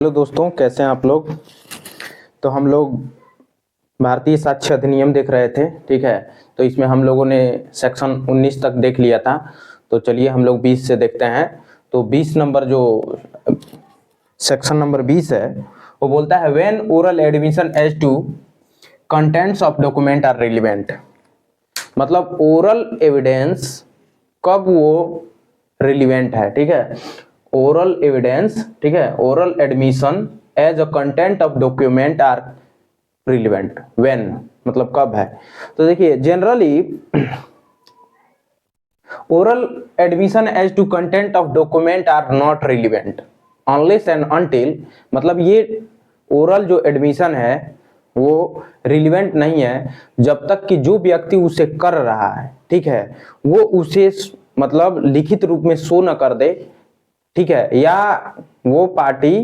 Hello दोस्तों, कैसे हैं आप लोग। तो हम लोग भारतीय साक्ष्य अधिनियम देख रहे थे, ठीक है। तो इसमें हम लोगों ने सेक्शन 19 तक देख लिया था। तो चलिए हम लोग 20 से देखते हैं। तो 20 नंबर जो सेक्शन नंबर 20 है वो बोलता है when oral admission as to contents of document are relevant. मतलब ओरल एविडेंस कब वो रिलेवेंट है, ठीक है। ओरल एविडेंस, ठीक है, oral admission as a content of document are relevant when, मतलब कब है। तो देखिए generally oral admission as to content of document are not relevant unless and until, मतलब ये ओरल जो एडमिशन है वो रिलेवेंट नहीं है जब तक कि जो व्यक्ति उसे कर रहा है, ठीक है, वो उसे मतलब लिखित रूप में शो न कर दे, ठीक है, या वो पार्टी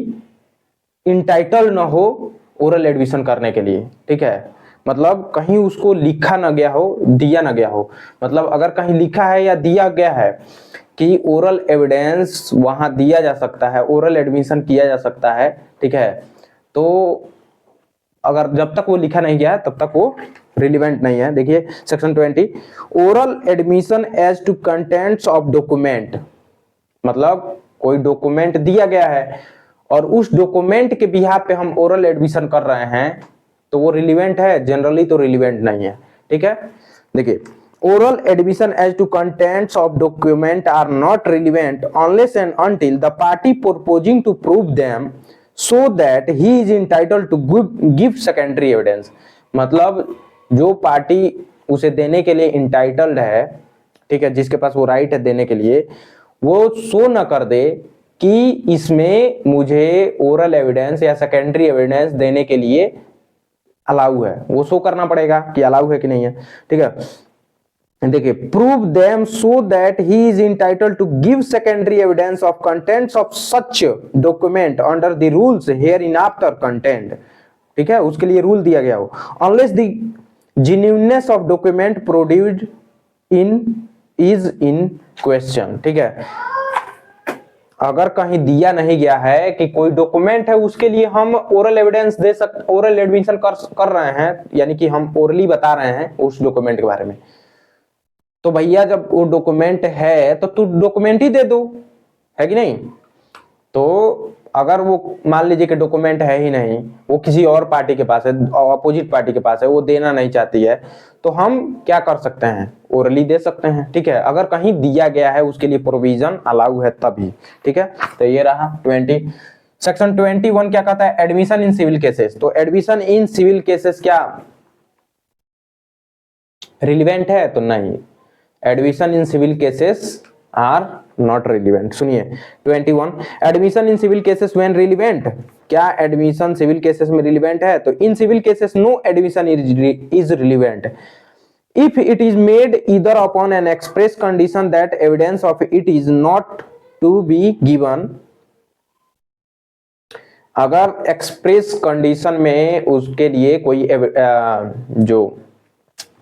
इंटाइटल न हो ओरल एडमिशन करने के लिए, ठीक है। मतलब कहीं उसको लिखा ना गया हो, दिया ना गया हो। मतलब अगर कहीं लिखा है या दिया गया है कि ओरल एविडेंस वहां दिया जा सकता है, ओरल एडमिशन किया जा सकता है, ठीक है, तो अगर जब तक वो लिखा नहीं गया है तब तक वो रिलेवेंट नहीं है। देखिए section 20 oral admission as to contents of document, मतलब कोई डॉक्यूमेंट दिया गया है और उस डॉक्यूमेंट के बिहाफ पे हम ओरल एडमिशन कर रहे हैं तो वो रिलेवेंट है, जनरली तो रिलेवेंट नहीं है, ठीक है। देखिए oral admission as to contents of document are not relevant unless and until the party proposing to prove them so that he is entitled to give secondary evidence. मतलब जो party उसे देने के लिए इंटाइटल्ड है, ठीक है, जिसके पास वो राइट है देने के लिए, वो शो न कर दे कि इसमें मुझे ओरल एविडेंस या सेकेंडरी एविडेंस देने के लिए अलाउ है। वो शो करना पड़ेगा कि अलाउ है कि नहीं है, ठीक है। देखिए prove them so that he is entitled to give secondary evidence of contents of such document under the rules hereinafter content, ठीक है, उसके लिए रूल दिया गया हो। Unless the genuineness of document produced in is in question, ठीक है। अगर कहीं दिया नहीं गया है कि कोई डॉक्यूमेंट है उसके लिए हम ओरल एविडेंस दे सकते, ओरल एडमिशन कर रहे हैं, यानी कि हम ओरली बता रहे हैं उस डॉक्यूमेंट के बारे में, तो भैया जब वो डॉक्यूमेंट है तो तू डॉक्यूमेंट ही दे दो, है कि नहीं। तो अगर वो मान लीजिए कि डॉक्यूमेंट है ही नहीं, वो किसी और पार्टी के पास है, अपोजिट पार्टी के पास है, वो देना नहीं चाहती है, तो हम क्या कर सकते हैं, ओरली दे सकते हैं, ठीक है। अगर कहीं दिया गया है उसके लिए प्रोविजन अलाउ है तभी, ठीक है। तो ये रहा 20। सेक्शन 21 क्या कहता है, एडमिशन इन सिविल केसेस। तो एडमिशन इन सिविल केसेस क्या रिलेवेंट है, तो नहीं, admission in civil cases are not relevant. सुनिए 21 admission in civil cases when relevant, क्या एडमिशन सिविल केसेस में रिलेवेंट है, तो in civil cases no admission is relevant if it is made either upon an express condition that evidence of it is not to be given। अगर express condition में उसके लिए कोई जो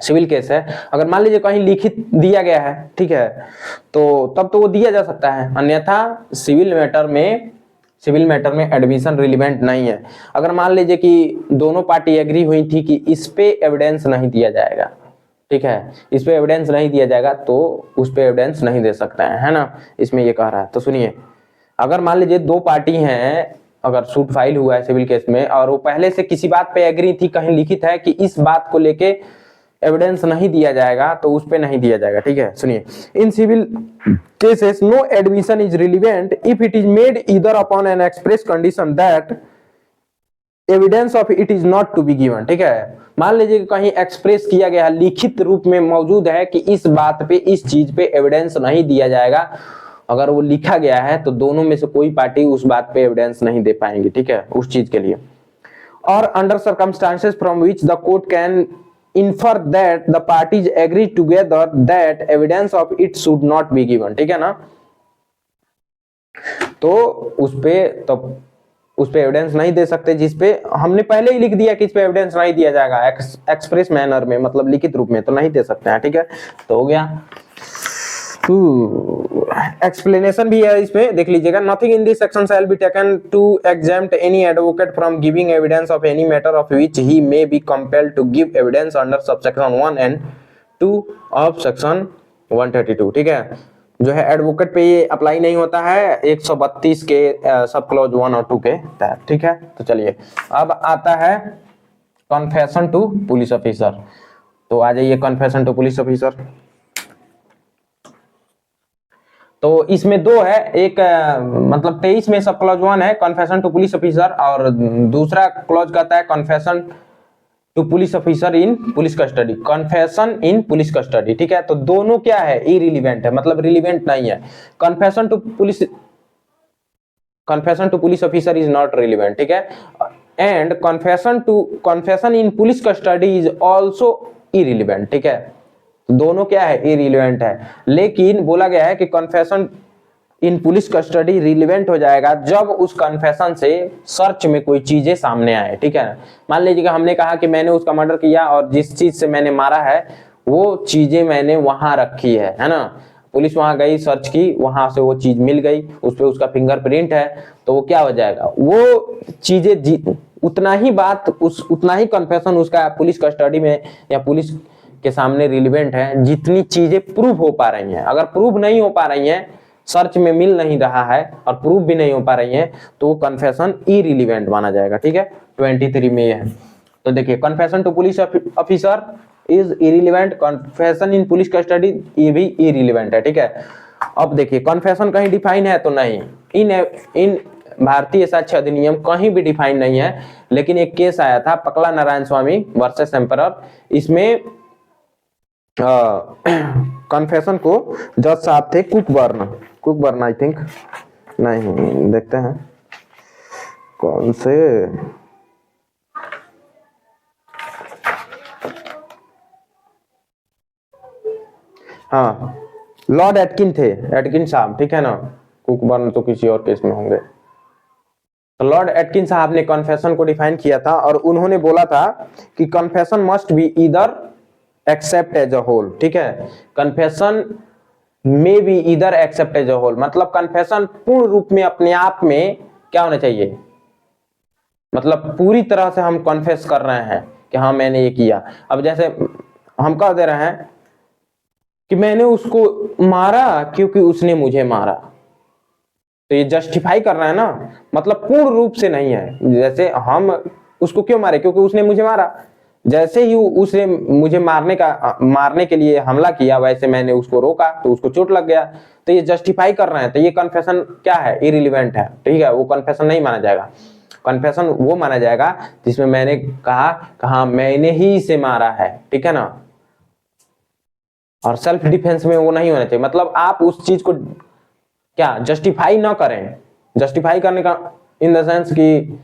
civil case है, अगर मान लीजिए कहीं लिखित दिया गया है, ठीक है, तो तब तो वो दिया जा सकता है, अन्यथा सिविल मैटर में एडमिशन रिलेवेंट नहीं है। अगर मान लीजिए कि दोनों पार्टी एग्री हुई थी कि इस पे एविडेंस नहीं दिया जाएगा, ठीक है, इस पे एविडेंस नहीं दिया जाएगा, तो उस पे एविडेंस नहीं दे सकता है ना, इसमें ये कह रहा है। तो सुनिए अगर मान लीजिए दो पार्टी हैं, अगर सूट फाइल हुआ है सिविल केस में और वो पहले से किसी बात पे एग्री थी, कहीं लिखित है कि इस बात को लेके एविडेंस नहीं दिया जाएगा, तो उस पे नहीं दिया जाएगा, ठीक है। सुनिए in civil cases no admission is relevant if it is made either upon an express condition that evidence of it is not to be given, ठीक है। मान लीजिए कि कहीं एक्सप्रेस किया गया है, लिखित रूप में मौजूद है कि इस बात पे, इस चीज पे एविडेंस नहीं दिया जाएगा, अगर वो लिखा गया है तो दोनों में से कोई पार्टी उस बात पे एविडेंस नहीं दे पाएंगे, ठीक है, उस चीज के लिए। और under circumstances from which the court can infer that the parties agree together that evidence of it should not be given, ठीक है ना। तो उस पे एविडेंस नहीं दे सकते, जिस पे हमने पहले ही लिख दिया कि इस पे एविडेंस नहीं दिया जाएगा एक्सप्रेस मैनर में, मतलब लिखित रूप में, तो नहीं दे सकते हैं, ठीक है। तो हो गया। एक्सप्लेनेशन भी है इसमें, देख लीजिएगा। Nothing in this section shall be taken to exempt any advocate from giving evidence of any matter of which he may be compelled to give evidence under subsection 1 and 2 of section 132। ठीक है, जो है advocate पे ये apply नहीं होता है 132 के सब क्लॉज 1 और 2 के तहत। ठीक है, तो चलिए अब आता है कन्फेशन टू पुलिस ऑफिसर। तो आ जाइए कन्फेशन टू पुलिस ऑफिसर। तो इसमें दो है, एक मतलब 23 में सब क्लॉज 1 है कन्फेशन टू पुलिस ऑफिसर, और दूसरा क्लॉज कहता है confession to police officer in police custody, confession in police custody. ठीक है, तो दोनों क्या है, इरिलीवेंट है, मतलब रिलीवेंट नहीं है। Confession to police officer is not relevant. ठीक है, and confession in police custody is also irrelevant. ठीक है, दोनों क्या है, इरिलीवेंट है। लेकिन बोला गया है कि confession in police custody relevant हो जाएगा जब उस कन्फेशन से सर्च में कोई चीजें सामने आए। ठीक है, मान लीजिए हमने कहा कि मैंने उसका मर्डर किया और जिस चीज से मैंने मारा है वो चीजें मैंने वहां रखी है ना, पुलिस वहां गई, सर्च की, वहां से वो चीज मिल गई, उस पर उसका फिंगरप्रिंट है, तो वो क्या हो जाएगा, वो चीजें उतना ही बात उतना ही कन्फेशन उसका पुलिस कस्टडी में या पुलिस के सामने रिलेवेंट है जितनी चीजें प्रूव हो पा रही हैं। अगर प्रूव नहीं हो पा रही हैं, सर्च में मिल नहीं रहा है और प्रूफ भी नहीं हो पा रही है, तो वो कन्फेशन इरिलीवेंट माना जाएगा। ठीक है, 23 में ये है। तो देखिए confession to police officer is irrelevant, confession in police custody ये भी इरिलीवेंट है। ठीक है, अब देखिए कन्फेशन कहीं डिफाइन है तो नहीं, इन भारतीय साक्ष्य अधिनियम कहीं भी डिफाइन नहीं है। लेकिन एक केस आया था पकला नारायण स्वामी वर्सेस एम्परर, इसमें कन्फेशन को जज साहब थे कुकबर्न आई थिंक, नहीं देखते हैं कौन से, हाँ लॉर्ड एटकिन थे, एटकिन साहब। ठीक है ना, कुकबर्न तो किसी और केस में होंगे। तो लॉर्ड एटकिन साहब ने कन्फेशन को डिफाइन किया था और उन्होंने बोला था कि confession must be either accept as a whole. ठीक है, कन्फेशन में be either accept as a whole, मतलब कन्फेशन पूर्ण रूप में अपने आप में क्या होना चाहिए, मतलब पूरी तरह से हम कन्फेस कर रहे हैं कि हाँ मैंने ये किया। अब जैसे हम कह दे रहे हैं कि मैंने उसको मारा क्योंकि उसने मुझे मारा, तो ये जस्टिफाई कर रहे हैं ना, मतलब पूर्ण रूप से नहीं है। जैसे हम उसको क्यों मारे, क्योंकि उसने मुझे मारा, जैसे ही उसने मुझे मारने के लिए हमला किया, वैसे मैंने उसको रोका तो उसको चोट लग गया, तो ये जस्टिफाई कर रहे हैं, तो ये कन्फेशन क्या है, इरिलीवेंट है। ठीक है, वो कन्फेशन नहीं माना जाएगा। कन्फेशन वो माना जाएगा जिसमें मैंने कहा मैंने ही इसे मारा है। ठीक है ना, और सेल्फ डिफेंस में वो नहीं होना चाहिए, मतलब आप उस चीज को क्या जस्टिफाई ना करें, जस्टिफाई करने का इन द सेंस कि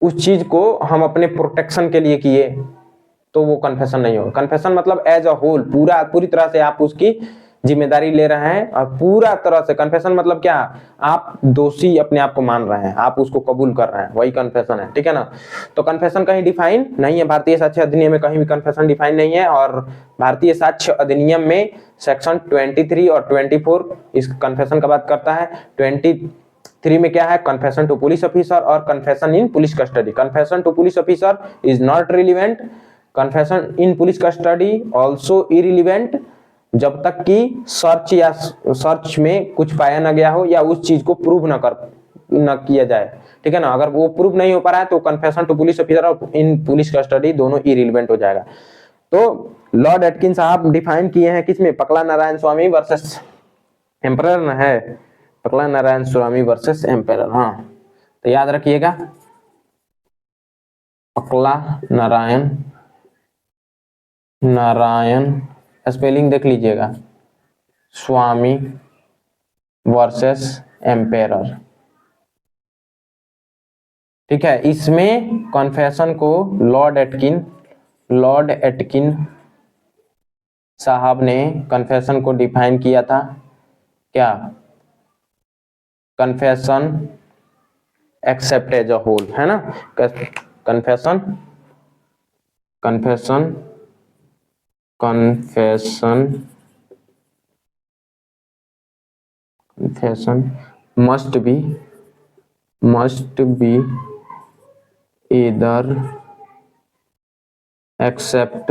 उस चीज को हम अपने प्रोटेक्शन के लिए किए, तो वो कन्फेशन नहीं होगा। कन्फेशन मतलब एज अ होल, पूरी तरह से आप उसकी जिम्मेदारी ले रहे हैं, और पूरा तरह से कन्फेशन मतलब क्या, आप दोषी अपने आप को मान रहे हैं, आप उसको कबूल कर रहे हैं, वही कन्फेशन है। ठीक है ना, तो कन्फेशन कहीं डिफाइन नहीं है, भारतीय साक्ष्य अधिनियम में कहीं भी कन्फेशन डिफाइन नहीं है। और भारतीय साक्ष्य अधिनियम में सेक्शन 23 और 24 इस कन्फेशन का बात करता है। 23 में क्या है, कन्फेशन टू पुलिस ऑफिसर और confession in police custody. Confession to police officer is not relevant, confession in police custody also irrelevant, जब तक कि सर्च में कुछ पाया न गया हो या उस चीज को प्रूव न किया जाए। ठीक है ना, अगर वो प्रूव नहीं हो पा रहा है तो कन्फेशन टू पुलिस ऑफिसर और इन पुलिस कस्टडी दोनों इरिलीवेंट हो जाएगा। तो लॉर्ड एटकिन साहब डिफाइन किए हैं किसमें, पकला नारायण स्वामी वर्सेस एम्परर न है, पकला नारायण स्वामी वर्सेस एम्परर। हाँ, तो याद रखिएगा पकला नारायण स्पेलिंग देख लीजिएगा, स्वामी वर्सेस एम्पेरर। ठीक है, इसमें कन्फेशन को लॉर्ड एटकिन साहब ने कन्फेशन को डिफाइन किया था क्या, confession accept as a whole, है ना, confession confession must be either accept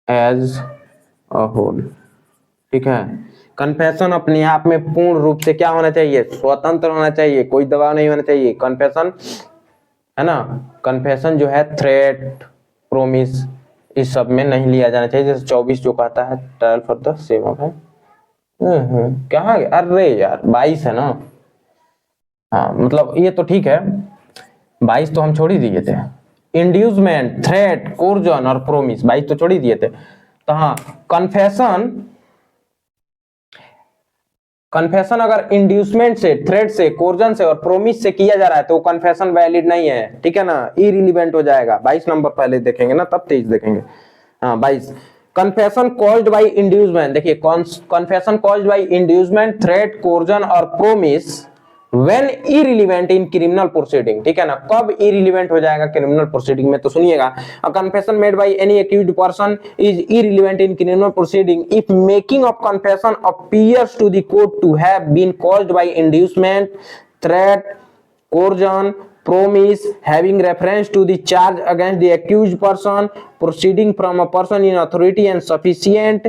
as a whole। ठीक है, कन्फेशन अपने आप में पूर्ण रूप से क्या होना चाहिए, स्वतंत्र होना चाहिए, कोई दबाव नहीं होना चाहिए। कन्फेशन है ना, कन्फेशन जो है थ्रेट, प्रोमिस, इस सब में नहीं लिया जाना चाहिए। जैसे 24 जो कहता है trial for the same of है, कहाँ गया, अरे यार 22 है ना, हाँ मतलब ये तो ठीक है, 22 तो हम छोड़ ही दिए थे। इंड्यूसमेंट, थ्रेट, कोर्जन और प्रोमिस 22 तो छोड़ ही दिए थे। तो हाँ, कन्फेशन अगर इंड्यूसमेंट से, थ्रेट से, कोर्जन से और प्रोमिस से किया जा रहा है तो कन्फेशन वैलिड नहीं है, ठीक है ना, इररिलेवेंट हो जाएगा। 22 नंबर पहले देखेंगे ना, तब 23 देखेंगे। हाँ 22, कन्फेशन कॉज्ड बाय इंड्यूसमेंट, देखिए confession caused by inducement, threat, coercion और promise when irrelevant in criminal proceeding, ठीक है ना, कब इररिलेवेंट हो जाएगा क्रिमिनल प्रोसीडिंग में, तो सुनिएगा, a confession made by any accused person is irrelevant in criminal proceeding if making of confession appears to the court to have been caused by inducement, threat, coercion, promise having reference to the charge against the accused person proceeding from a person in authority and sufficient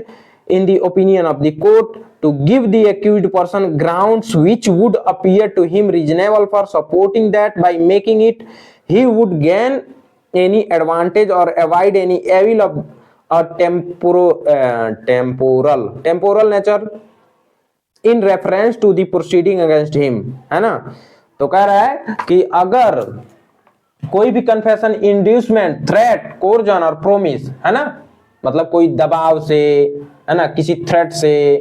in the opinion of the court to give the accused person grounds which would appear to him reasonable for supporting that by making it he would gain any advantage or avoid any evil of a temporal nature in reference to the proceeding against him, है ना। तो कह रहा है कि अगर कोई भी कन्फेशन इंड्यूसमेंट, थ्रेट, कोर्जन और प्रोमिस, है ना, मतलब कोई दबाव से, है ना, किसी थ्रेट से,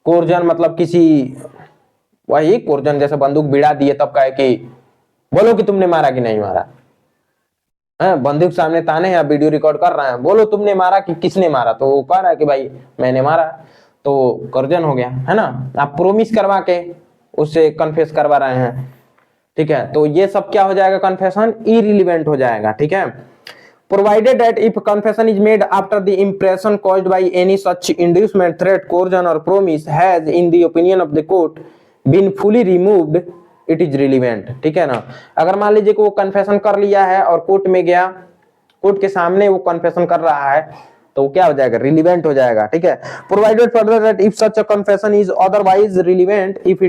कोर्जन मतलब किसी, वही कोर्जन जैसे बंदूक भिड़ा दिए तब कहे कि बोलो कि तुमने मारा कि नहीं मारा, बंदूक सामने ताने हैं, वीडियो रिकॉर्ड कर रहे हैं, बोलो तुमने मारा कि किसने मारा, तो वो कह रहा है कि भाई मैंने मारा, तो कर्जन हो गया, है ना। आप प्रोमिस करवा के उससे कन्फेस करवा रहे हैं, ठीक है, तो ये सब क्या हो जाएगा, कन्फेशन इररिलेवेंट हो जाएगा, ठीक है। Provided that if confession is made after the impression caused by any such inducement, threat, coercion और promise has in the opinion of the court been fully removed, it is relevant, ठीक है ना। अगर मान लीजिए कि वो कन्फेशन कर लिया है और कोर्ट में गया, कोर्ट के सामने वो कन्फेशन कर रहा है, तो वो क्या हो जाएगा, रिलीवेंट हो जाएगा, ठीक है। Provided further that if such a confession is otherwise relevant if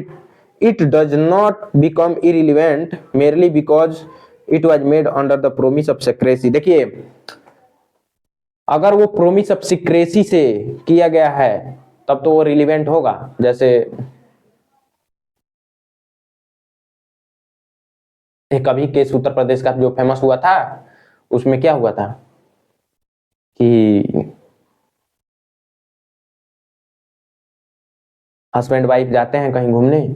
it does not become irrelevant merely because it was made under the promise of secrecy। देखिए, अगर वो promise of secrecy से किया गया है तब तो वो रिलीवेंट होगा। जैसे एक अभी केस उत्तर प्रदेश का जो फेमस हुआ था, उसमें क्या हुआ था कि हस्बैंड वाइफ जाते हैं कहीं घूमने,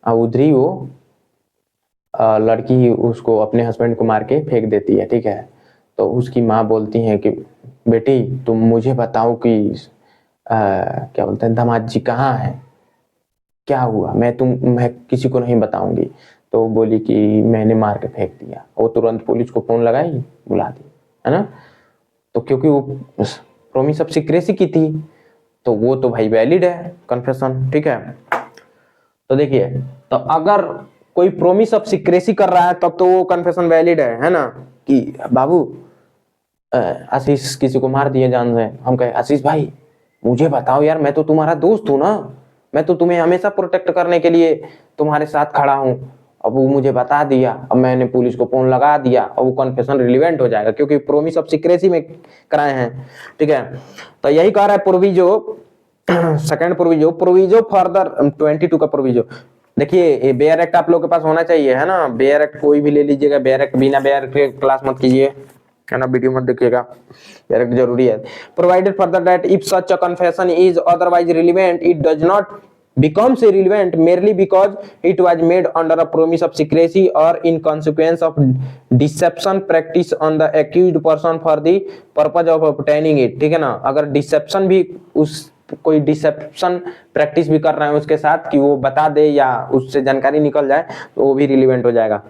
उधर ही वो लड़की उसको, अपने हस्बैंड को मार के फेंक देती है, ठीक है। तो उसकी माँ बोलती है कि बेटी तुम मुझे बताओ कि क्या बोलते हैं, दामाद जी कहाँ है, क्या हुआ, मैं किसी को नहीं बताऊंगी। तो बोली कि मैंने मार के फेंक दिया। वो तुरंत पुलिस को फोन लगाई, बुला दी, है ना। तो क्योंकि वो प्रोमिस ऑफ सीक्रेसी की थी, तो वो तो भाई वैलिड है कन्फेशन, ठीक है। तो देखिए, तो अगर कोई प्रोमिस ऑफ सीक्रेसी कर रहा है तब तो वो कन्फेशन वैलिड है ना, कि बाबू आशीष किसी को मार दिए जान से, हम कहे आशीष भाई मुझे बताओ यार, मैं तो तुम्हारा दोस्त हूं ना, मैं तो तुम्हें हमेशा प्रोटेक्ट करने के लिए तुम्हारे साथ खड़ा हूं, अब वो मुझे बता दिया, अब मैंने पुलिस को फोन लगा दिया, अब वो कन्फेशन रिलीवेंट हो जाएगा क्योंकि प्रोमिस ऑफ सीक्रेसी में कराए हैं, ठीक है। तो यही कह रहा है प्रोविजो, सेकंड प्रोविजो फर्दर 22 का प्रोविजो। देखिए ये बेयर एक्ट आप लोग के पास होना चाहिए, है ना, बेयर एक्ट कोई भी ले लीजिएगा, बेयर एक्ट बिना बेयर एक्ट के क्लास मत कीजिए, है ना, वीडियो मत देखिएगा, बेयर एक्ट जरूरी है। Provided further that if such a confession is otherwise relevant it does not becomes irrelevant merely because it was made under a promise of secrecy or in consequence of deception practice on the accused person for the purpose of obtaining it, ठीक है ना। अगर dissipation भी, उस कोई dissipation practice भी कर रहे हैं उसके साथ कि वो बता दे या उससे जानकारी निकल जाए, तो वो भी रिलीवेंट हो जाएगा।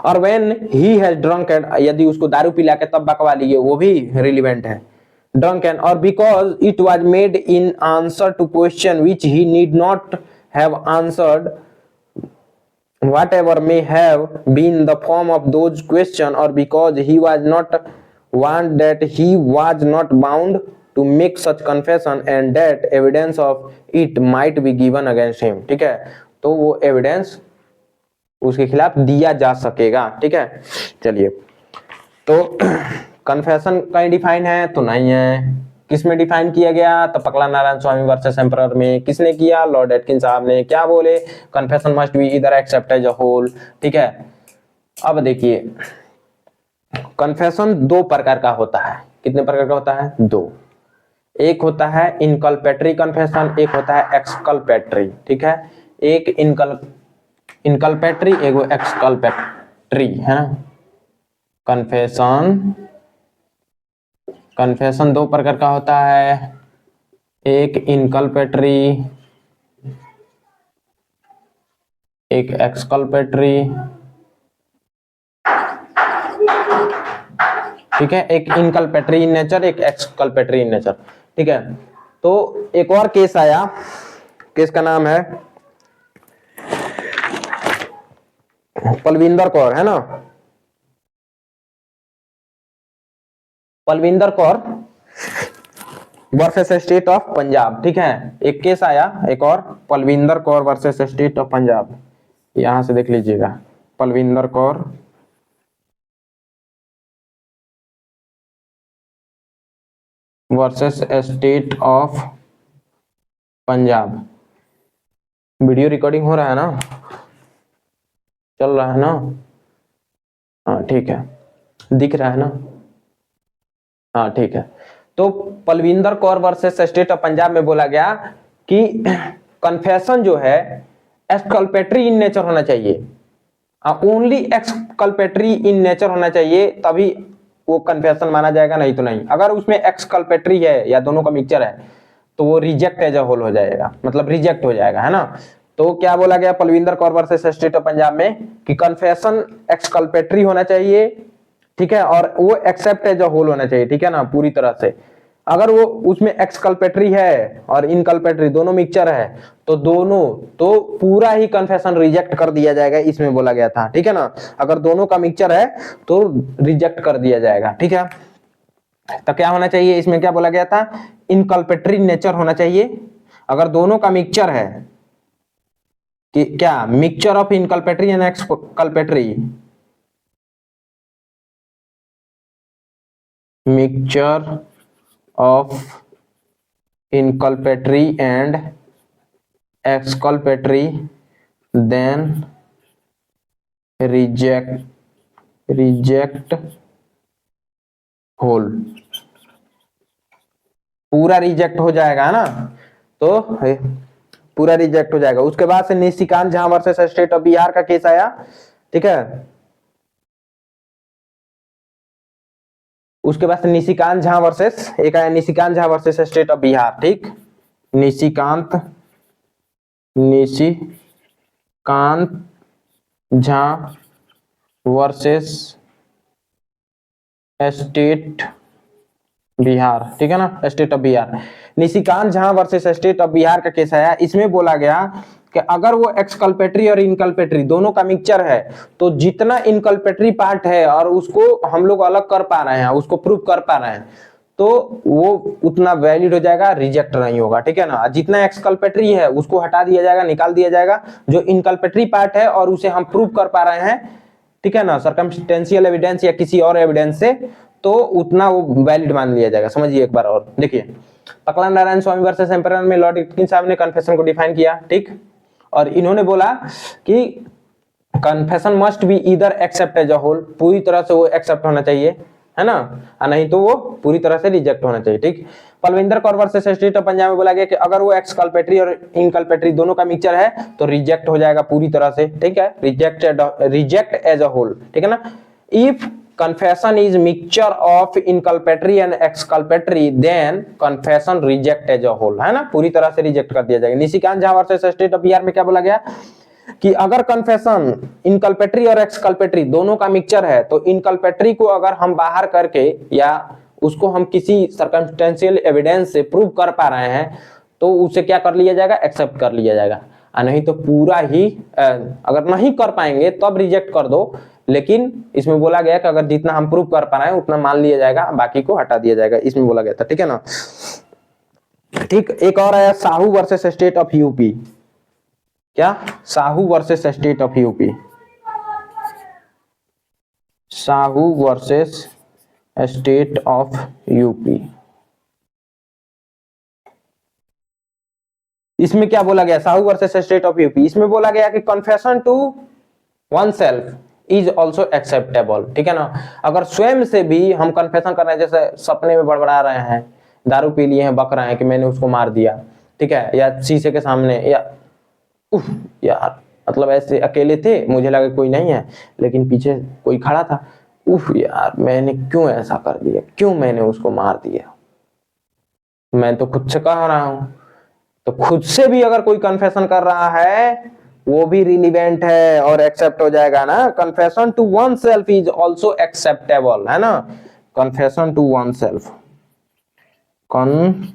और व्हेन ही हैज ड्रंक, यदि उसको दारू पिला के तब बकवा लिए, वो भी रिलीवेंट है। drunken, or because it was made in answer to question which he need not have answered, whatever may have been the form of those questions, or because he was not warned that he was not bound to make such confession and that evidence of it might be given against him। ठीक है, तो वो evidence उसके खिलाफ दिया जा सकेगा। ठीक है, चलिए, तो कन्फेशन कहीं डिफाइन है तो नहीं है। किस में डिफाइन किया गया? तो पकला नारायण स्वामी वर्सेस एम्परर में। किसने किया? लॉर्ड एटकिंस साहब ने। क्या बोले? Confession must be either accept as a whole. ठीक है, अब देखिए, कन्फेशन दो प्रकार का होता है। कितने प्रकार का होता है? दो। एक होता है इनकल्पेटरी कन्फेशन, एक होता है एक्सकल्पेटरी। ठीक है, एक इनकल्पेटरी, एक एक्सकल्पेटरी है ना। कन्फेशन दो प्रकार का होता है, एक इनकल्पेटरी, एक एक्सकल्पेटरी। ठीक है, एक इनकल्पेटरी इन नेचर, एक एक्सकल्पेटरी इन नेचर। ठीक है, तो एक और केस आया, केस का नाम है पलविंदर कौर, है ना। Palvinder Kaur versus state of Punjab. ठीक है, एक केस आया एक और, Palvinder Kaur versus state of Punjab. यहां से देख लीजिएगा, Palvinder Kaur versus state of Punjab. Video recording हो रहा है ना, चल रहा है ना? हाँ ठीक है, दिख रहा है ना? हाँ ठीक है। तो Palvinder Kaur versus state of Punjab में बोला गया कि कन्फेशन जो है एक्सकल्पेटरी इन नेचर होना चाहिए, ओनली एक्सकल्पेटरी इन नेचर होना चाहिए, तभी वो कन्फेशन माना जाएगा, नहीं तो नहीं। अगर उसमें एक्सकल्पेटरी है या दोनों का मिक्सचर है तो वो रिजेक्ट एज अ होल हो जाएगा, मतलब रिजेक्ट हो जाएगा, है ना। तो क्या बोला गया Palwinder Kaur versus state of Punjab में कि कन्फेशन एक्सकल्पेटरी होना चाहिए, ठीक है, और वो एक्सेप्ट एज अ होल होना चाहिए। ठीक है ना, पूरी तरह से। अगर वो उसमें एक्सकल्पेटरी है और इनकल्पेटरी दोनों मिक्सचर है तो दोनों, तो पूरा ही कन्फेशन रिजेक्ट कर दिया जाएगा, इसमें बोला गया था। ठीक है ना, अगर दोनों का मिक्सचर है तो रिजेक्ट कर दिया जाएगा। ठीक है, तो क्या होना चाहिए इसमें? क्या बोला गया था? इनकल्पेटरी नेचर होना चाहिए। अगर दोनों का मिक्सचर है कि क्या mixture of inculpatory and exculpatory, mixture of inculpatory and exculpatory, then reject whole, पूरा रिजेक्ट हो जाएगा, है ना। तो पूरा रिजेक्ट हो जाएगा। उसके बाद से Nishikant Jha versus state of Bihar का केस आया। ठीक है, उसके बाद से निशिकांत झा वर्सेस, एक आया Nishikant Jha versus state of Bihar. ठीक, निशिकांत झा वर्सेस स्टेट बिहार। ठीक है ना, state of Bihar. Nishikant Jha versus state of Bihar का केस आया। इसमें बोला गया कि अगर वो एक्सकल्पेटरी और इनकल्पेटरी दोनों का मिक्सचर है तो जितना इनकल्पेटरी पार्ट है और उसको हम लोग अलग कर पा रहे हैं, उसको प्रूव कर पा रहे हैं, तो वो उतना वैलिड हो जाएगा, रिजेक्ट नहीं होगा। ठीक है ना, जितना एक्सकल्पेटरी है उसको हटा दिया जाएगा, निकाल दिया जाएगा। जो इनकल्पेटरी पार्ट है और उसे हम प्रूव कर पा रहे हैं, ठीक है ना, सर्कमस्टेंशियल एविडेंस या किसी और एविडेंस से, तो उतना वो वैलिड मान लिया जाएगा। समझिए एक बार और देखिए, पकला नारायण स्वामी वर्सेस एम्परर में लॉर्ड एटकिंस साहब ने कन्फेशन को डिफाइन किया। ठीक, और इन्होंने बोला कि confession must be either accept as a whole, पूरी तरह से वो एक्सेप्ट होना चाहिए, है ना, नहीं तो वो पूरी तरह से रिजेक्ट होना चाहिए। ठीक, Palwinder Kaur versus state of Punjab में बोला गया कि अगर वो एक्सकल्पेटरी और इनकल्पेटरी दोनों का मिक्सचर है तो रिजेक्ट हो जाएगा पूरी तरह से। ठीक है, रिजेक्ट एज अ होल। ठीक है ना, if confession is mixture of inculpatory and exculpatory then confession reject as a whole, है ना, पूरी तरह से रिजेक्ट कर दिया जाएगा। Nishikant Jha versus state of Bihar में क्या बोला गया कि अगर कन्फेशन इनकल्पेटरी और एक्सकल्पेटरी दोनों का मिक्सचर है तो इनकल्पेटरी को अगर हम बाहर करके या उसको हम किसी सर्कमस्टेंशियल एविडेंस से प्रूव कर पा रहे हैं तो उसे क्या कर लिया जाएगा, एक्सेप्ट कर लिया जाएगा। नहीं तो पूरा ही अगर नहीं कर पाएंगे तब रिजेक्ट कर दो, लेकिन इसमें बोला गया कि अगर जितना हम प्रूव कर पा रहे हैं उतना मान लिया जाएगा, बाकी को हटा दिया जाएगा, इसमें बोला गया था। ठीक है ना। ठीक, एक और है Sahu versus state of UP. क्या, Sahu versus state of UP, Sahu versus state of UP. इसमें क्या बोला गया, Sahu versus state of UP, इसमें बोला गया कि confession to one self is also acceptable. ठीक है ना। अगर स्वयं से भी हम कन्फेशन कर रहे हैं, जैसे सपने में बड़बड़ा रहे हैं, दारू पी लिए हैं, बक रहे हैं कि मैंने उसको मार दिया, ठीक है, या शीशे के सामने, या यार मतलब ऐसे अकेले थे, मुझे लगा कोई नहीं है लेकिन पीछे कोई खड़ा था, यार मैंने क्यों ऐसा कर दिया, क्यों मैंने उसको मार दिया, मैं तो खुद से कह रहा हूं। तो खुद से भी अगर कोई कन्फेशन कर रहा है वो भी रिलीवेंट है और एक्सेप्ट हो जाएगा ना। Confession to one self is also acceptable, है ना। Confession to one self, confession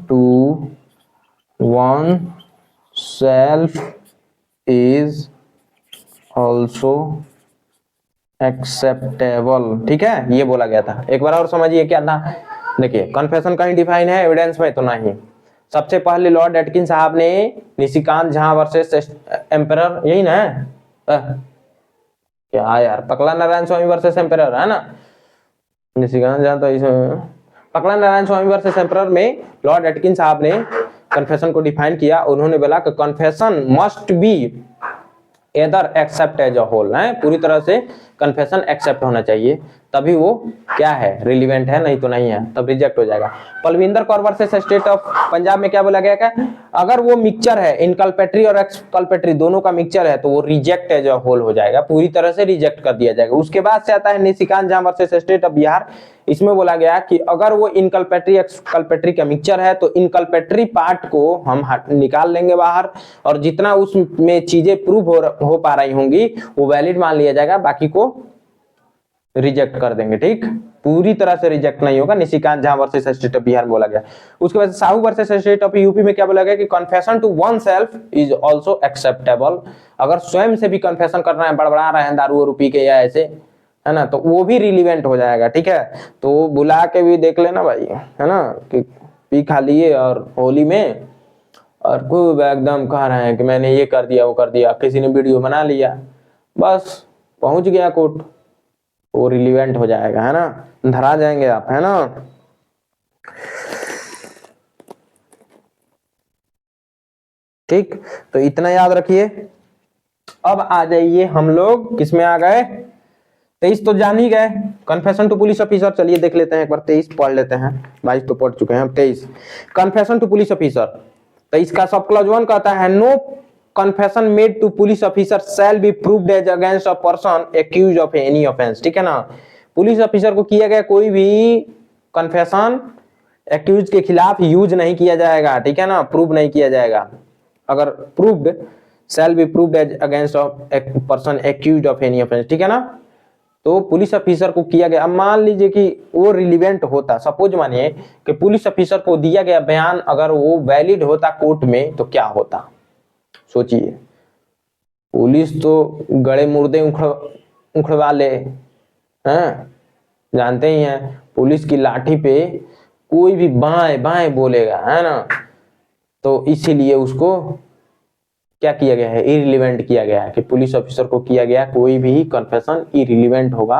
to one self is also acceptable. ठीक है, ये बोला गया था। एक बार और समझिए क्या था। देखिए, कन्फेशन कहीं डिफाइन है, एविडेंस में तो नहीं। सबसे पहले लॉर्ड एटकिन साहब ने निशिकांत झा वर्सेस एम्परर, यही ना है क्या यार, पकला नारायण स्वामी वर्सेस एम्परर, है ना। निशिकांत झा तो इसमें पकला नारायण स्वामी वर्सेस एम्परर में लॉर्ड एटकिन साहब ने कन्फेशन को डिफाइन किया। उन्होंने बोला कि confession must be either accept as a whole, है, पूरी तरह से कन्फेशन एक्सेप्ट होना चाहिए, तभी वो क्या है, रिलीवेंट है, नहीं तो नहीं है, तब रिजेक्ट हो जाएगा। Palwinder Kaur versus state of Punjab में क्या बोला गया, क्या अगर वो मिक्सचर है, इनकल्पेटरी और एक्सकल्पेटरी दोनों का मिक्सचर है तो वो रिजेक्ट एज अ होल हो जाएगा, पूरी तरह से रिजेक्ट कर दिया जाएगा। उसके बाद से आता है Nishikant Jha versus state of Bihar. इसमें बोला गया कि अगर वो इनकल्पेटरी एक्सकल्पेटरी का मिक्सचर है तो इनकल्पेटरी पार्ट को हम निकाल लेंगे बाहर, और जितना उसमें चीजें प्रूव हो पा रही होंगी वो वैलिड मान लिया जाएगा, बाकी को रिजेक्ट कर देंगे। ठीक, पूरी तरह से रिजेक्ट नहीं होगा। Nishikant Jha versus state of Bihar बोला गया। उसके बाद Sahu versus state of UP में क्या बोला गया कि confession to one self is also acceptable. अगर स्वयं से भी कन्फेशन करना है, बड़बड़ा रहे हैं दारू और पी के या ऐसे, है ना, तो वो भी रिलीवेंट हो जाएगा। ठीक है, तो बुला के भी देख लेना भाई, है ना, कि पी खा लिए और होली में और खूब एकदम कह रहे हैं कि मैंने ये कर दिया वो कर दिया, किसी ने वीडियो बना लिया, बस पहुंच गया कोर्ट, वो रिलीवेंट हो जाएगा, है ना, धरा जाएंगे आप, है ना। ठीक, तो इतना याद रखिए। अब आ जाइए हम लोग किस में आ गए, 23 तो जान ही गए, कन्फेशन टू पुलिस ऑफिसर। चलिए देख लेते हैं एक बार, 23 पढ़ लेते हैं, 22 तो पढ़ चुके हैं, 23 कन्फेशन टू पुलिस ऑफिसर। तो इसका सब क्लॉज 1 कहता है no confession made to police officer shall be proved as against a person accused of any offence. ठीक है ना, पुलिस ऑफिसर को किया गया कोई भी कन्फेशन एक्यूज के खिलाफ यूज नहीं किया जाएगा। ठीक है ना, प्रूव नहीं किया जाएगा। अगर proved shall be proved as against a person accused of any offence. ठीक है ना, तो पुलिस ऑफिसर को किया गया, अब मान लीजिए कि वो रिलीवेंट होता, सपोज मानिए कि पुलिस ऑफिसर को दिया गया बयान अगर वो वैलिड होता कोर्ट में तो क्या होता, सोचिए। पुलिस तो गड़े मुर्दे उखड़वा ले, हैं, जानते ही हैं, पुलिस की लाठी पे कोई भी बाएं बाएं बोलेगा, है ना, तो इसीलिए उसको क्या किया गया है, इरिलीवेंट किया गया है, कि पुलिस ऑफिसर को किया गया कोई भी कन्फेशन इरिलीवेंट होगा,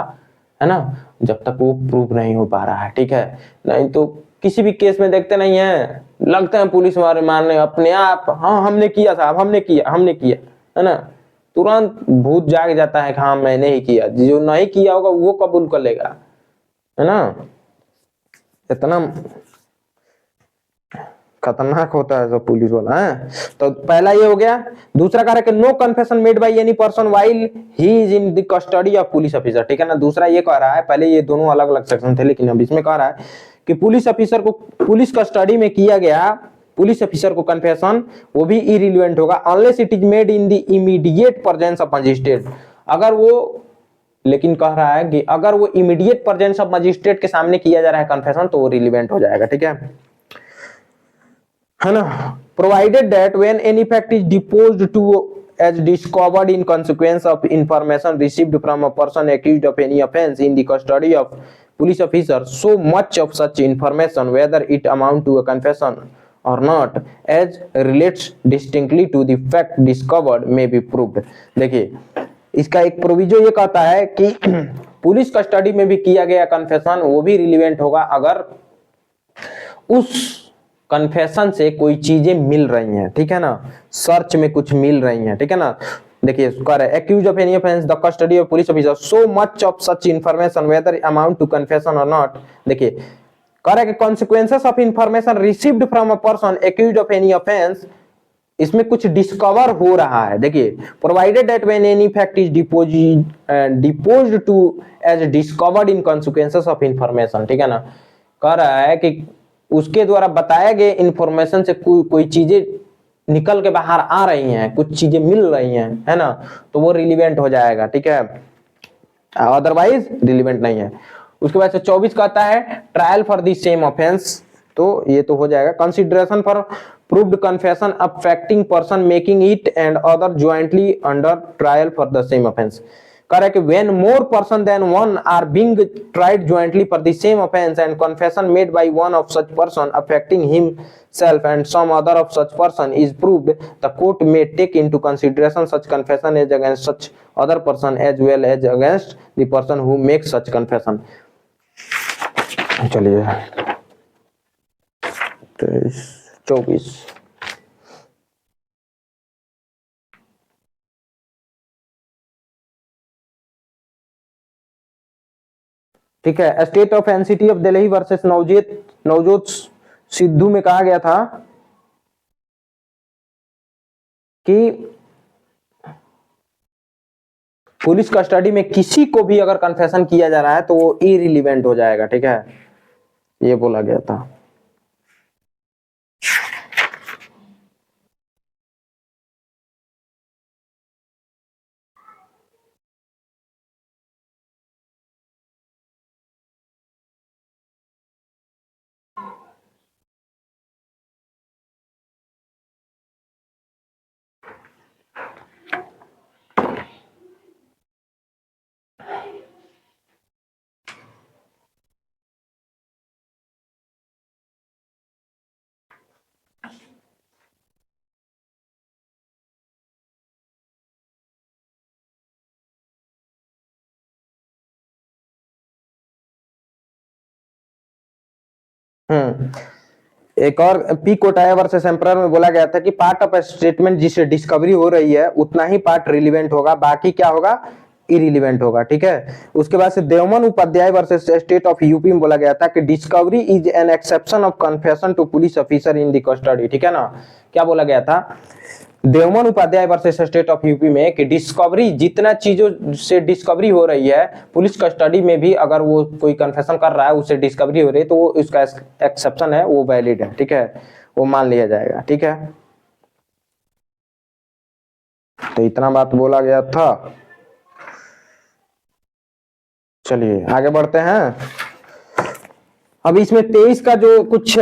है ना, जब तक वो प्रूव नहीं हो पा रहा है। ठीक है, नहीं तो किसी भी केस में देखते नहीं है, लगते हैं पुलिस वाले मारने अपने आप, हाँ हमने किया साहब, हमने किया, है ना, तुरंत भूत जाग जाता है कि हाँ मैंने ही किया। जो नहीं किया होगा वो कबूल कर लेगा, है ना। इतना खतरनाक होता है सब पुलिस वाला, है। तो पहला ये हो गया। दूसरा कह रहा है कि no confession made by any person while he is in the custody of police officer. ठीक है ना, दूसरा ये कह रहा है, पहले ये दोनों अलग अलग सेक्शन थे लेकिन अब इसमें कह रहा है कि पुलिस ऑफिसर को पुलिस कस्टडी में किया गया पुलिस ऑफिसर को कन्फेशन वो भी इरिलीवेंट होगा unless it is made in the immediate presence of magistrate. अगर वो लेकिन कह रहा है कि अगर वो इमीडिएट प्रेजेंस ऑफ मजिस्ट्रेट के सामने किया जा रहा है कन्फेशन तो वो रिलीवेंट हो जाएगा, ठीक है ना। Provided that when any fact is deposed to as discovered in consequence of information received from a person accused of any offense in the custody of police officer, so much of such information, whether it amount to a confession or not, as relates distinctly to the fact discovered, may be proved। देखिए इसका एक proviso ये कहता है कि police custody में भी किया गया कन्फेशन वो भी रिलीवेंट होगा अगर उस कन्फेशन से कोई चीजें मिल रही हैं, ठीक है ना, सर्च में कुछ मिल रही हैं, ठीक है ना। देखिए कह रहे accused of any offence the custody of police officer so much of such information whether amount to confession और नॉट। देखिए कह रहे कि consequences of information received from a person accused of any offence, इसमें कुछ डिस्कवर हो रहा है। देखिए provided that when any fact is deposed to as discovered in consequences of information, ठीक है ना। कह रहा है कि उसके द्वारा बताए गए इंफॉर्मेशन से कोई चीजें निकल के बाहर आ रही हैं, कुछ चीजें मिल रही हैं, है ना, तो वो रिलीवेंट हो जाएगा, ठीक है, अदरवाइज रिलीवेंट नहीं है। उसके बाद से 24 कहता है trial for the same offence, तो ये तो हो जाएगा। Consideration for proved confession affecting person making it and other jointly under trial for the same offence. कह रहा है कि when more person than one are being tried jointly for the same offense and confession made by one of such person affecting himself and some other of such person is proved, the court may take into consideration such confession as against such other person as well as against the person who makes such confession। चलिए 24 ठीक है। State of NCT of Delhi versus Navjot Sidhu में कहा गया था कि police custody में किसी को भी अगर कन्फेशन किया जा रहा है तो वो इरिलीवेंट हो जाएगा, ठीक है, ये बोला गया था। एक और पी कोटाया वर्सेस एम्परर में बोला गया था कि पार्ट ऑफ स्टेटमेंट जिससे डिस्कवरी हो रही है उतना ही पार्ट रिलीवेंट होगा, बाकी क्या होगा, इरिलीवेंट होगा, ठीक है। उसके बाद से Deoman Upadhyaya versus state of UP में बोला गया था कि discovery is an exception of confession to police officer in the custody, ठीक है ना। क्या बोला गया था Deoman Upadhyaya versus state of UP में कि डिस्कवरी जितना चीजों से डिस्कवरी हो रही है पुलिस कस्टडी में भी अगर वो कोई कन्फेशन कर रहा है उससे डिस्कवरी हो रही है तो वो उसका एक्सेप्शन है वो वैलिड है, ठीक है, वो मान लिया जाएगा, ठीक है। तो इतना बात बोला गया था। चलिए आगे बढ़ते हैं। अब इसमें 23 का जो कुछ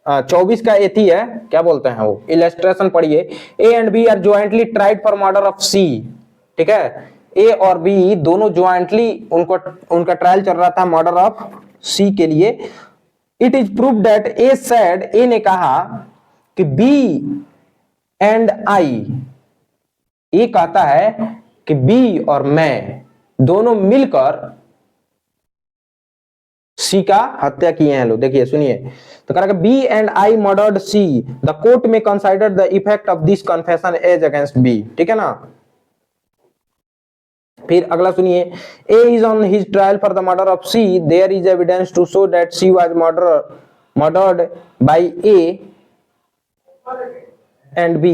24 का एथी है, क्या बोलते हैं वो, इलस्ट्रेशन पढ़िए। A and B are jointly tried for murder of C, ठीक है, ए और बी दोनों ज्वाइंटली उनका ट्रायल चल रहा था मर्डर ऑफ सी के लिए। It is proved that A said, A ने कहा कि बी एंड आई, ए कहता है कि बी और मैं दोनों मिलकर सी का हत्या किए हैं। लो देखिए सुनिए, तो कहा B and I murdered C, the court में consider the effect of this confession as against B, ठीक है ना। फिर अगला सुनिए, A is on his trial for the murder of C, there is evidence to show that C was murdered by A and B,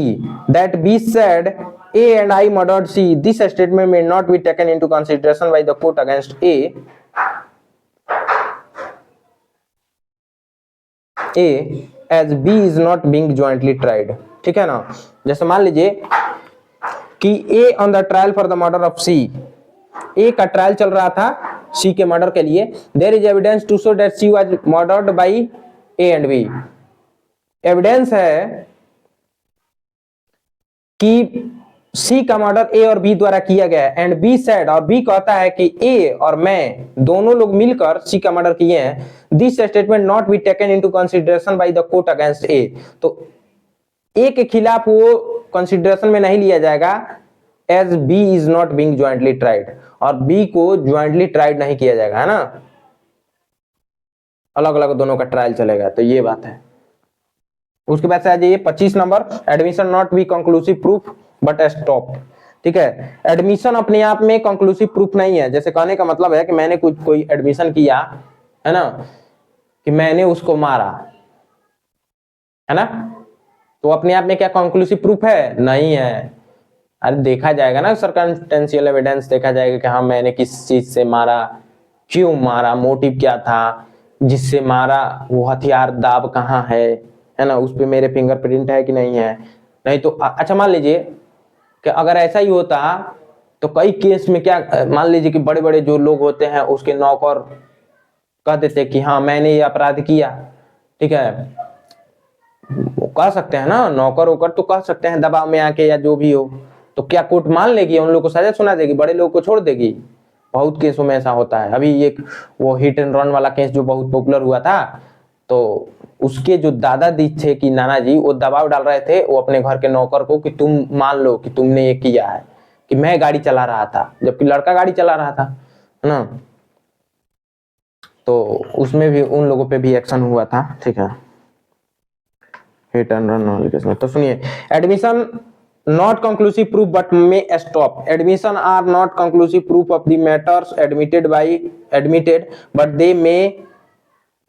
that B said A and I murdered C. This statement may not be taken into consideration by the court against A, as B is not being jointly tried, ठीक है ना। जैसे मान लीजिए कि A on the trial for the murder of C ए का trial चल रहा था सी के मर्डर के लिए। There is evidence to show that C was murdered by A and B. Evidence है कि सी का मर्डर ए और बी द्वारा किया गया है। एंड बी सेड, और बी कहता है कि ए और मैं दोनों लोग मिलकर सी का मर्डर किए हैं। This statement not be taken into consideration by the court against A. तो ए के खिलाफ वो कंसीडरेशन में नहीं लिया जाएगा, as B is not being jointly tried, और बी को ज्वाइंटली ट्राइड नहीं किया जाएगा, है ना, अलग अलग दोनों का ट्रायल चलेगा। तो ये बात है। उसके बाद से आ जाइए 25 number, admission not be conclusive proof but stop. ठीक है, एडमिशन अपने आप में कंक्लूसिव प्रूफ नहीं है। जैसे कहने का मतलब है कि मैंने कोई एडमिशन किया है ना, कि मैंने उसको मारा, है ना, तो अपने आप में क्या कंक्लूसिव प्रूफ है? नहीं है। अरे देखा जाएगा ना, सर्कमस्टेंशियल एविडेंस देखा जाएगा कि हाँ मैंने किस चीज से मारा, क्यों मारा, मोटिव क्या था जिससे मारा, वो हथियार दाब कहाँ है ना, उस पे मेरे फिंगरप्रिंट है कि नहीं है। नहीं तो अच्छा मान लीजिए कि अगर ऐसा ही होता तो कई केस में क्या, मान लीजिए कि बड़े बड़े जो लोग होते हैं उसके नौकर कह देते कि हाँ मैंने ये अपराध किया, ठीक है, वो कह सकते हैं ना, नौकर होकर तो कह सकते हैं दबाव में आके या जो भी हो, तो क्या कोर्ट मान लेगी, उन लोगों को सजा सुना देगी, बड़े लोगों को छोड़ देगी? बहुत केसों में ऐसा होता है। अभी एक वो हिट एंड रन वाला केस जो बहुत पॉपुलर हुआ था, तो उसके जो दादाजी थे कि नाना जी, वो दबाव डाल रहे थे वो अपने घर के नौकर को कि तुम मान लो कि तुमने ये किया है, कि मैं गाड़ी चला रहा था, जबकि लड़का गाड़ी चला रहा था, है ना। तो उसमें भी उन लोगों पे भी एक्शन हुआ था। ठीक है, हिट एंड रन वाले केस में। तो सुनिए, admission not conclusive proof but may stop. Admission are not conclusive proof of the matters admitted, but they may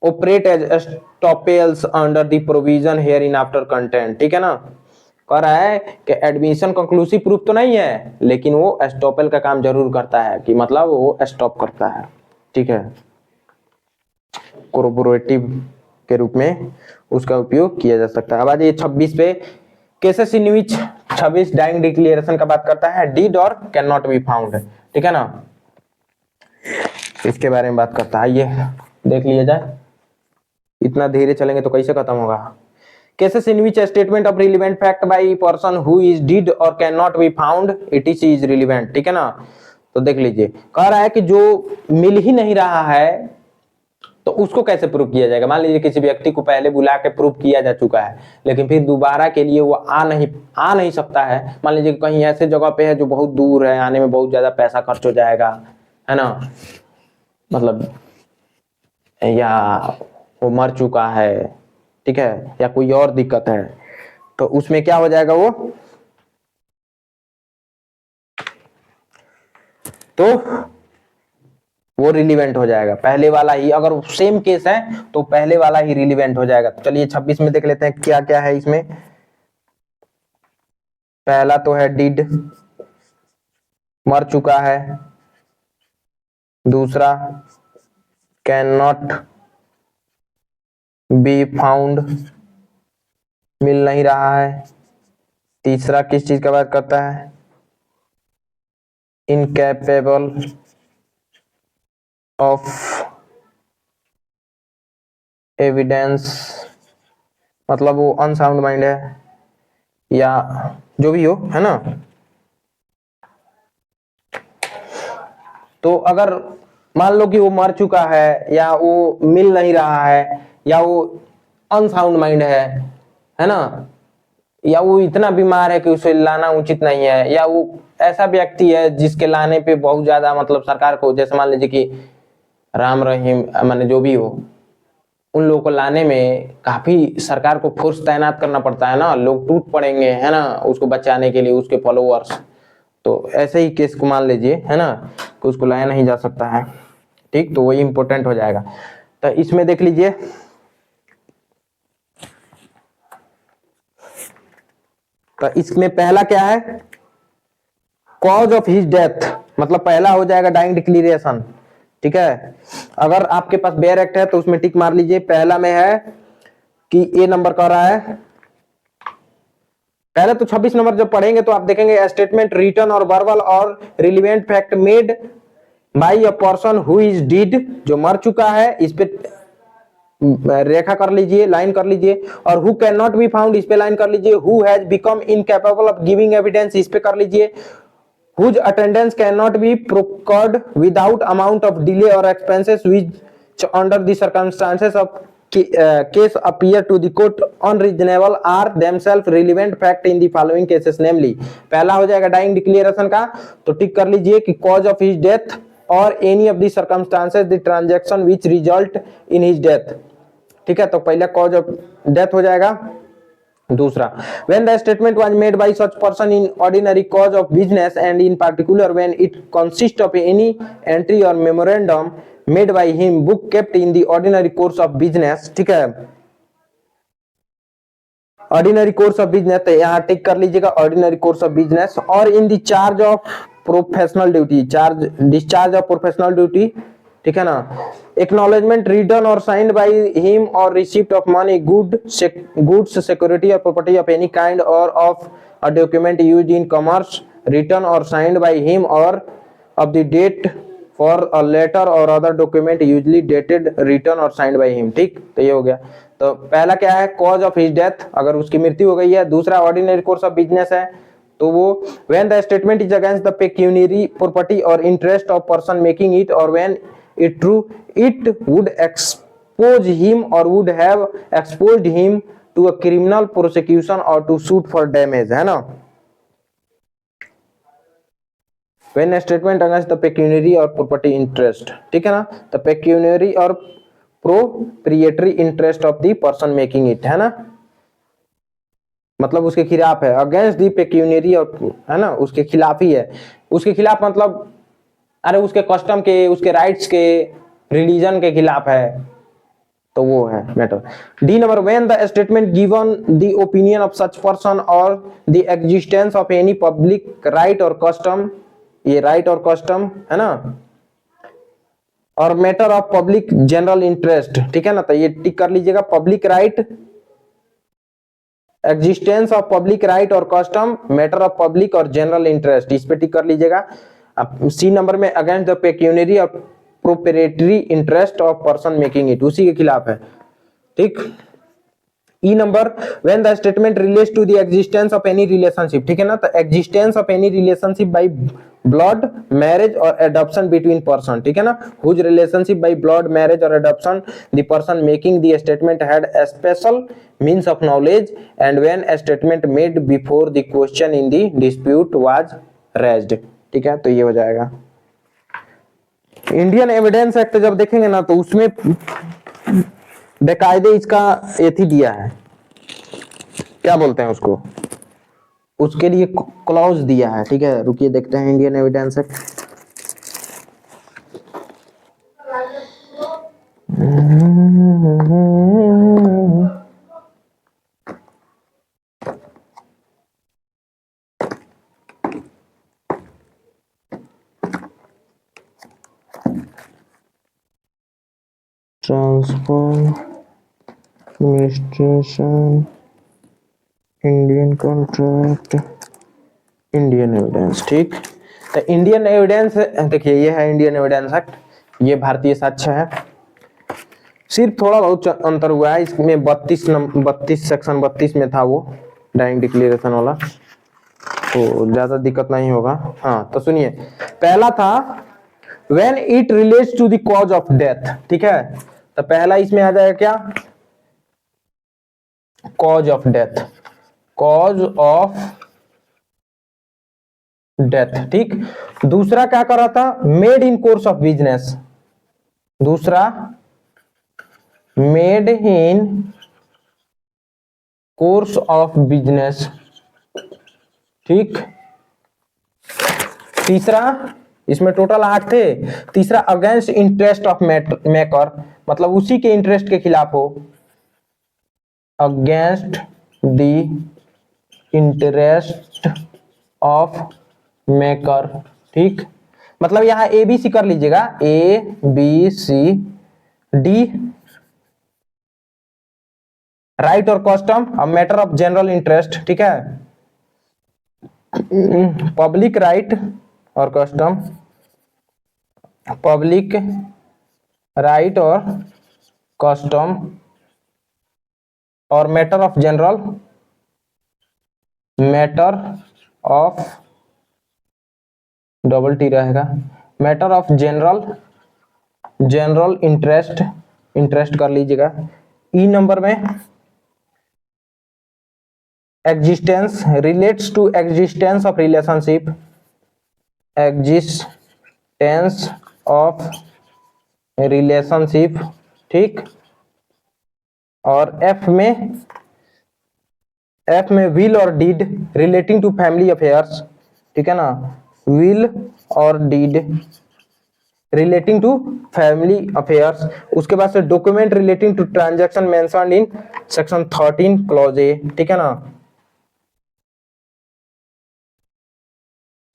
operate as estoppels under the provision hereinafter contained। ठीक है ना, कह रहा है कि एडमिशन कंक्लूसिव प्रूफ तो नहीं है, लेकिन वो एस्टॉपेल का काम जरूर करता है, कि मतलब वो स्टॉप करता है। ठीक है, कोरोबोरेटिव के रूप में उसका उपयोग किया जा सकता है। अब आ जाइए 26 पे, cases in which 26 dying declaration का बात करता है, डीड और कैन नॉट बी फाउंड। ठीक है ना, इसके बारे में बात करता है, ये देख लिया जाए, इतना धीरे चलेंगे तो कैसे खत्म होगा। Cases in which statement of relevant fact by person who is dead और can not be found etc is relevant. ठीक है ना, तो देख लीजिए, कह रहा है कि जो मिल ही नहीं रहा है तो उसको कैसे प्रूव किया जाएगा। मान लीजिए किसी व्यक्ति को पहले बुला के प्रूव किया जा चुका है, लेकिन फिर दोबारा के लिए वो आ नहीं सकता है। मान लीजिए कहीं ऐसे जगह पे है जो बहुत दूर है, आने में बहुत ज्यादा पैसा खर्च हो जाएगा, है ना, मतलब या वो मर चुका है, ठीक है, या कोई और दिक्कत है, तो उसमें क्या हो जाएगा, वो रिलीवेंट हो जाएगा। पहले वाला ही, अगर सेम केस है तो पहले वाला ही रिलीवेंट हो जाएगा। तो चलिए 26 में देख लेते हैं क्या क्या है इसमें। पहला तो है डिड, मर चुका है। दूसरा कैन नॉट बी फाउंड, मिल नहीं रहा है। तीसरा किस चीज का बात करता है, इनकैपेबल ऑफ एविडेंस, मतलब वो अनसाउंड माइंड है या जो भी हो, है ना। तो अगर मान लो कि वो मर चुका है या वो मिल नहीं रहा है या वो अनसाउंड माइंड है ना, या वो इतना बीमार है कि उसे लाना उचित नहीं है, या वो ऐसा व्यक्ति है जिसके लाने पे बहुत ज्यादा मतलब सरकार को, जैसे मान लीजिए कि राम रहीम माने जो भी हो, उन लोगों को लाने में काफी सरकार को फोर्स तैनात करना पड़ता है ना, लोग टूट पड़ेंगे, है ना, उसको बचाने के लिए, उसके फॉलोअर्स। तो ऐसे ही केस को मान लीजिए, है ना, कि उसको लाया नहीं जा सकता है। ठीक, तो वही इंपॉर्टेंट हो जाएगा। तो इसमें देख लीजिए, तो इसमें पहला क्या है, कॉज ऑफ हिज डेथ, मतलब पहला हो जाएगा डाइंग डिक्लेरेशन। ठीक है, अगर आपके पास बेयर एक्ट है तो उसमें टिक मार लीजिए। पहला में है कि ए नंबर कह रहा है, पहले तो 26 नंबर जब पढ़ेंगे तो आप देखेंगे स्टेटमेंट रिटन और वर्बल और रिलीवेंट फैक्ट मेड भाई a person who is did, जो मर चुका है, इस पे रेखा कर लीजिए, लाइन कर लीजिए। और who can not be found, इस पे लाइन कर लीजिए। Who has become incapable of giving evidence, इस पे कर लीजिए। whose attendance cannot be procured without amount of delay or expenses which under the circumstances of case appear to the court unreasonable are themselves relevant fact in the following cases namely। पहला हो जाएगा dying declaration का, तो टिक कर लीजिए कि cause of his death or any of the circumstances the transaction which result in his death। ठीक है, तो पहला cause of death हो जाएगा। दूसरा, when the statement was made by such person in ordinary course of business and in particular when it consists of any entry or memorandum made by him book kept in the ordinary course of business। ठीक है, ordinary course of business, तो यहाँ टिक कर लीजिएगा ordinary course of business. और in the charge of professional duty, charge discharge of professional duty, ठीक है ना। एक्नॉलेजमेंट रिटर्न और साइंड बाय हिम और receipt of money goods security और प्रॉपर्टी ऑफ एनी काइंड और of a document used in commerce written और signed by him और of the date for a letter और other document usually dated written और signed by him. ठीक, तो ये हो गया। तो पहला क्या है, कॉज ऑफ हिज डेथ, अगर उसकी मृत्यु हो गई है। दूसरा ऑर्डिनरी कोर्स ऑफ बिजनेस है, तो वो when the statement is against the pecuniary property और interest of person making it और when it true it would expose him और would have exposed him to a criminal prosecution और to suit for damage, है ना। When statement against the pecuniary और property interest, ठीक है ना, the pecuniary और proprietary interest of the person making it, है ना, मतलब उसके खिलाफ है। अगेंस्ट दी पेक्यूनियरी और, है ना, उसके खिलाफ ही है। उसके खिलाफ मतलब अरे उसके कस्टम के, उसके राइट्स के, रिलीजन के खिलाफ है, तो वो है matter. D number, when the statement given the opinion of such person और the existence of any public right और कस्टम, ये राइट और कस्टम है ना, और matter of public general interest, ठीक है ना, तो ये टिक कर लीजिएगा। Public right, existence of public right और कस्टम, मैटर ऑफ पब्लिक और जनरल इंटरेस्ट, इस पे टिक कर लीजिएगा। अब सी नंबर में अगेंस्ट द पेक्यूनियरी और proprietary interest of person making it, उसी के खिलाफ है। ठीक। E number, when the statement relates to the existence of any relationship, ठीक है ना, तो existence of any relationship by blood marriage और एडॉप्शन बिटवीन पर्सन, ठीक है ना, whose relationship by blood marriage और adoption the person making the statement had a special means of knowledge and when a statement made before the question in the dispute was raised, ठीक है, तो ये हो जाएगा। इंडियन एविडेंस एक्ट जब देखेंगे ना, तो उसमें बेकायदे इसका एथी दिया है, क्या बोलते हैं उसको, उसके लिए क्लॉज दिया है, ठीक है। रुकिए देखते हैं Indian evidence act. Transfer administration, Indian contract, Indian evidence, ठीक। तो इंडियन एविडेंस देखिए, ये है इंडियन एविडेंस एक्ट, ये भारतीय साक्ष्य है। सिर्फ थोड़ा बहुत अंतर हुआ है इसमें, 32 सेक्शन 32 में था वो डाइंग डिक्लेरेशन वाला, तो ज्यादा दिक्कत नहीं होगा। हाँ, तो सुनिए, पहला था when it relates to the cause of death, ठीक है, तो पहला इसमें आ जाएगा क्या, cause of death, cause of death, ठीक। दूसरा क्या कर रहा था, made in course of business, दूसरा made in course of business, ठीक। तीसरा, इसमें टोटल 8 थे। तीसरा अगेंस्ट इंटरेस्ट ऑफ मेकर, मतलब उसी के इंटरेस्ट के खिलाफ हो, against the interest of maker, ठीक। मतलब यहां ए बी सी कर लीजिएगा, A B C D, right और कस्टम, अब मैटर ऑफ जनरल इंटरेस्ट, ठीक है, पब्लिक राइट और कस्टम, पब्लिक राइट और कस्टम और matter of general, matter of double T रहेगा, matter of general, general interest, interest कर लीजिएगा। ई नंबर में existence, relates to existence of relationship, existence of relationship, ठीक। और एफ में विल और deed relating to family affairs, ठीक है ना, विल और deed relating to family affairs. उसके बाद से document relating to transaction mentioned in section 13 clause A, ठीक है ना,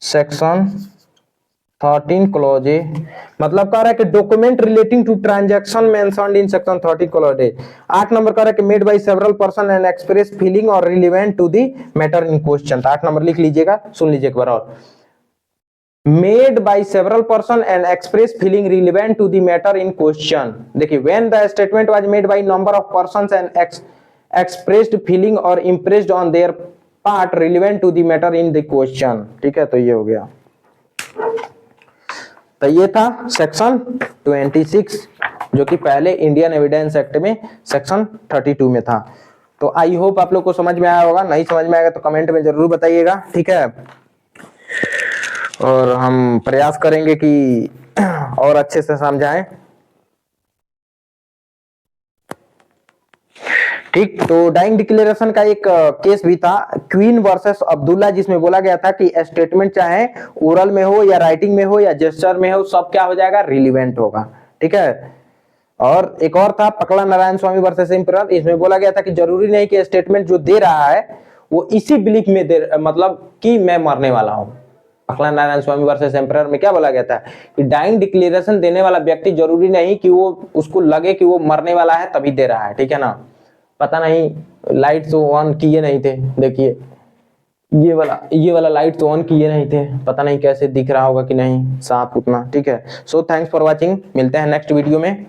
सेक्शन 13 क्लॉज ए, मतलब कह रहा है कि document relating to transaction mentioned in section 13 clause A. 8 number कह रहा है कि made by several person and express feeling और relevant to the matter in question. 8 number लिख लीजिएगा, सुन लीजिए एक बार और, made by several person and express feeling relevant to the matter in question। देखिए, when the statement was made by number of persons and expressed feeling or impressed on their part relevant to the matter in the question, ठीक है। तो ये हो गया, तो ये था सेक्शन 26 जो कि पहले इंडियन एविडेंस एक्ट में सेक्शन 32 में था। तो आई होप आप लोग को समझ में आया होगा, नहीं समझ में आएगा तो कमेंट में जरूर बताइएगा, ठीक है। और हम प्रयास करेंगे कि और अच्छे से समझाएं, ठीक। तो डाइंग डिक्लेरेशन का एक केस भी था, क्वीन वर्सेस अब्दुल्ला, जिसमें बोला गया था कि स्टेटमेंट चाहे ओरल में हो या राइटिंग में हो या जेस्चर में हो, सब क्या हो जाएगा, रिलीवेंट होगा, ठीक है। और एक और था पकड़ा नारायण स्वामी वर्सेस एम्परर, इसमें बोला गया था कि जरूरी नहीं कि स्टेटमेंट जो दे रहा है वो इसी बिलीफ में दे, मतलब कि मैं मरने वाला हूं। पकड़ा नारायण स्वामी वर्सेस एम्परर में क्या बोला गया था कि डाइंग डिक्लेरेशन देने वाला व्यक्ति जरूरी नहीं कि वो उसको लगे कि वो मरने वाला है तभी दे रहा है, ठीक है ना। पता नहीं लाइट तो ऑन किए नहीं थे, देखिए ये वाला लाइट तो ऑन किए नहीं थे, पता नहीं कैसे दिख रहा होगा कि नहीं साफ उतना, ठीक है। सो थैंक्स फॉर वॉचिंग, मिलते हैं नेक्स्ट वीडियो में।